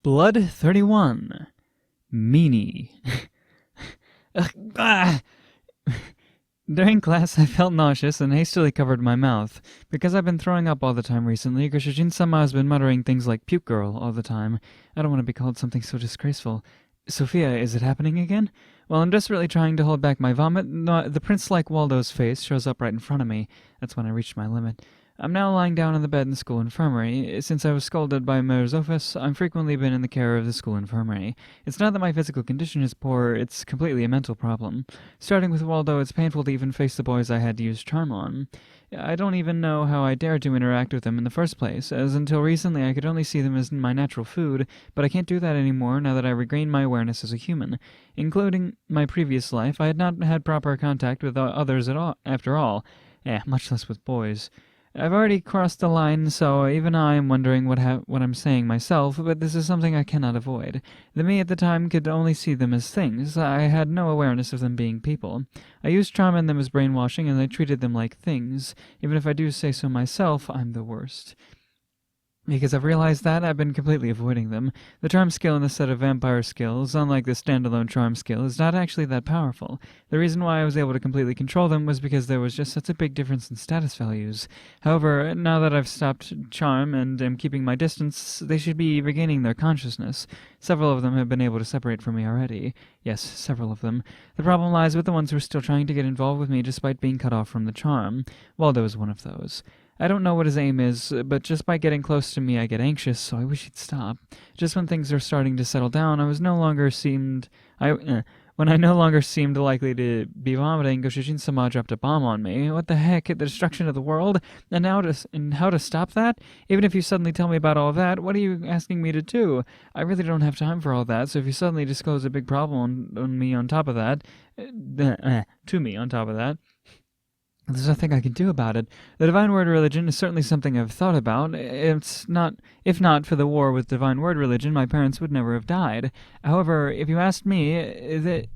Blood 31. Meanie. During class, I felt nauseous and hastily covered my mouth. Because I've been throwing up all the time recently, Goshijin-sama has been muttering things like puke girl all the time. I don't want to be called something so disgraceful. Sophia, is it happening again? While I'm desperately trying to hold back my vomit, the prince-like Waldo's face shows up right in front of me. That's when I reached my limit. I'm now lying down on the bed in the school infirmary. Since I was scolded by Mayor's office, I've frequently been in the care of the school infirmary. It's not that my physical condition is poor, it's completely a mental problem. Starting with Waldo, it's painful to even face the boys I had to use charm on. I don't even know how I dared to interact with them in the first place, as until recently I could only see them as my natural food, but I can't do that anymore now that I regained my awareness as a human. Including my previous life, I had not had proper contact with others at all, after all. Much less with boys. I've already crossed the line, so even I am wondering what I'm saying myself, but this is something I cannot avoid. The me at the time could only see them as things. I had no awareness of them being people. I used charm in them as brainwashing, and I treated them like things. Even if I do say so myself, I'm the worst. Because I've realized that, I've been completely avoiding them. The charm skill in the set of vampire skills, unlike the standalone charm skill, is not actually that powerful. The reason why I was able to completely control them was because there was just such a big difference in status values. However, now that I've stopped charm and am keeping my distance, they should be regaining their consciousness. Several of them have been able to separate from me already. Yes, several of them. The problem lies with the ones who are still trying to get involved with me despite being cut off from the charm. Waldo is one of those. I don't know what his aim is, but just by getting close to me I get anxious, so I wish he'd stop. Just when things are starting to settle down, when I no longer seemed likely to be vomiting, Goshijin-sama dropped a bomb on me. What the heck? The destruction of the world? And how to stop that? Even if you suddenly tell me about all that, what are you asking me to do? I really don't have time for all that, so if you suddenly disclose a big problem on me on top of that, to me on top of that, there's nothing I can do about it. The Divine Word Religion is certainly something I've thought about. If not for the war with Divine Word Religion, my parents would never have died. However, if you asked me,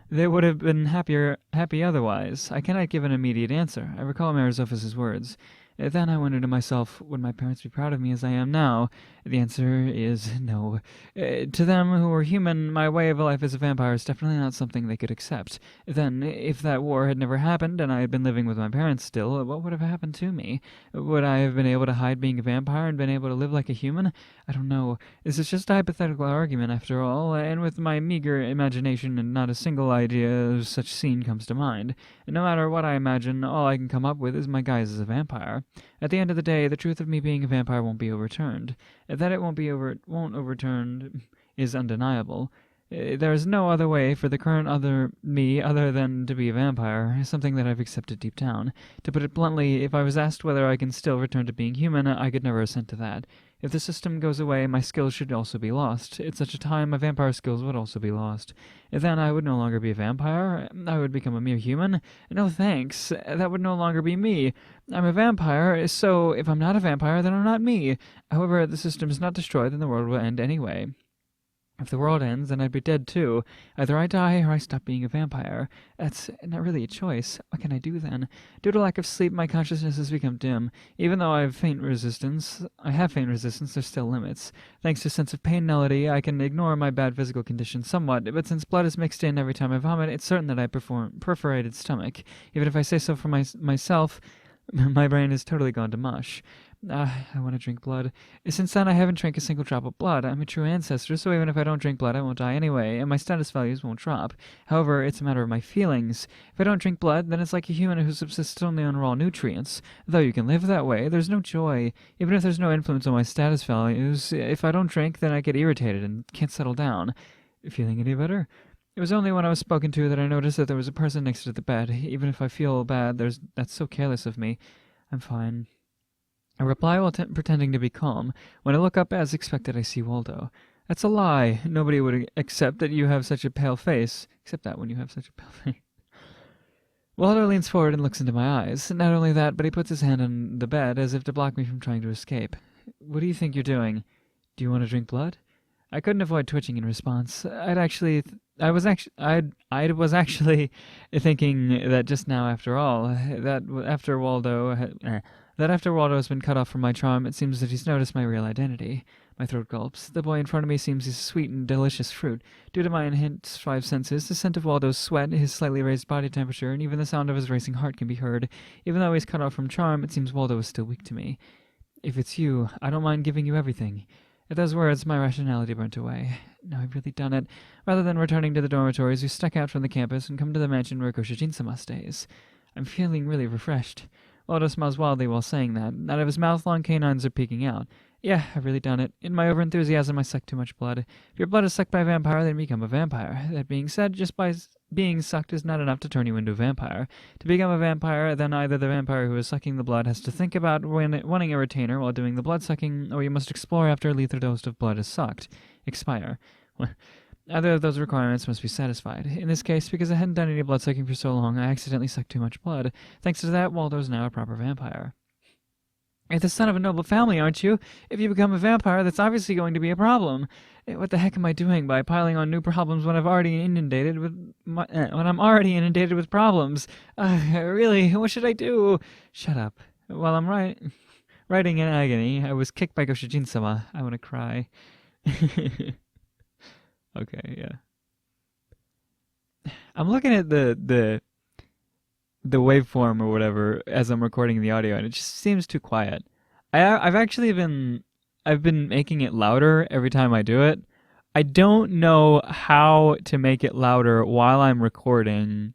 they would have been happy otherwise. I cannot give an immediate answer. I recall Marizofis' words. Then I wonder to myself, would my parents be proud of me as I am now? The answer is no. To them who are human, my way of life as a vampire is definitely not something they could accept. Then, if that war had never happened and I had been living with my parents still, what would have happened to me? Would I have been able to hide being a vampire and been able to live like a human? I don't know. This is just a hypothetical argument after all, and with my meager imagination and not a single idea of such scene comes to mind. And no matter what I imagine, all I can come up with is my guise as a vampire. At the end of the day, the truth of me being a vampire won't be overturned. That it won't overturned is undeniable. There is no other way for the current me other than to be a vampire, something that I've accepted deep down. To put it bluntly, if I was asked whether I can still return to being human, I could never assent to that. If the system goes away, my skills should also be lost. At such a time, my vampire skills would also be lost. Then I would no longer be a vampire. I would become a mere human. No thanks. That would no longer be me. I'm a vampire, so if I'm not a vampire, then I'm not me. However, the system is not destroyed, then the world will end anyway. If the world ends, then I'd be dead too. Either I die or I stop being a vampire. That's not really a choice. What can I do then? Due to lack of sleep, my consciousness has become dim. Even though I have faint resistance, there's still limits. Thanks to sense of pain nullity, I can ignore my bad physical condition somewhat, but since blood is mixed in every time I vomit, it's certain that I perforated stomach. Even if I say so for myself, my brain is totally gone to mush. I want to drink blood. Since then, I haven't drank a single drop of blood. I'm a true ancestor, so even if I don't drink blood, I won't die anyway, and my status values won't drop. However, it's a matter of my feelings. If I don't drink blood, then it's like a human who subsists only on raw nutrients. Though you can live that way, there's no joy. Even if there's no influence on my status values, if I don't drink, then I get irritated and can't settle down. Feeling any better? It was only when I was spoken to that I noticed that there was a person next to the bed. Even if I feel bad, that's so careless of me. I'm fine. I reply while pretending to be calm. When I look up, as expected, I see Waldo. That's a lie. Nobody would accept that you have such a pale face. Except that when you have such a pale face. Waldo leans forward and looks into my eyes. Not only that, but he puts his hand on the bed as if to block me from trying to escape. What do you think you're doing? Do you want to drink blood? I couldn't avoid twitching in response. I was actually thinking that just now, after all, that after Waldo has been cut off from my charm, it seems that he's noticed my real identity. My throat gulps. The boy in front of me seems a sweet and delicious fruit. Due to my enhanced five senses, the scent of Waldo's sweat, his slightly raised body temperature, and even the sound of his racing heart can be heard. Even though he's cut off from charm, it seems Waldo is still weak to me. If it's you, I don't mind giving you everything. At those words, my rationality burnt away. Now I've really done it. Rather than returning to the dormitories, we stuck out from the campus and come to the mansion where Goshijin-sama stays. I'm feeling really refreshed. Waldo smiles wildly while saying that. Out of his mouth, long canines are peeking out. Yeah, I've really done it. In my overenthusiasm, I sucked too much blood. If your blood is sucked by a vampire, then you become a vampire. That being said, just by being sucked is not enough to turn you into a vampire. To become a vampire, then either the vampire who is sucking the blood has to think about wanting a retainer while doing the blood sucking, or you must explore after a lethal dose of blood is sucked. Expire. Either of those requirements must be satisfied. In this case, because I hadn't done any blood sucking for so long, I accidentally sucked too much blood. Thanks to that, Waldo's now a proper vampire. You're the son of a noble family, aren't you? If you become a vampire, that's obviously going to be a problem. What the heck am I doing by piling on new problems when I'm already inundated with problems? Really, what should I do? Shut up. While I'm writing in agony, I was kicked by Goshijin-sama. I want to cry. Okay, yeah. I'm looking at the waveform or whatever as I'm recording the audio, and it just seems too quiet. I've been making it louder every time I do it. I don't know how to make it louder while I'm recording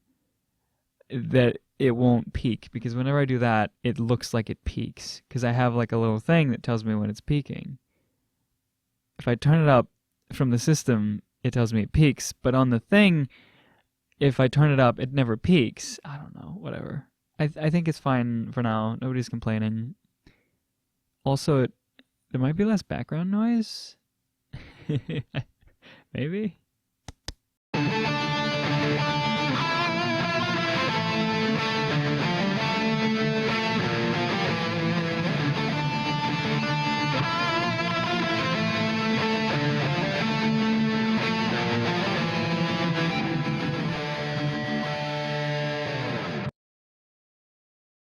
that it won't peak, because whenever I do that, it looks like it peaks, because I have like a little thing that tells me when it's peaking. If I turn it up from the system, it tells me it peaks, but on the thing, if I turn it up, it never peaks. I don't know, whatever. I think it's fine for now. Nobody's complaining. Also, there might be less background noise. Maybe?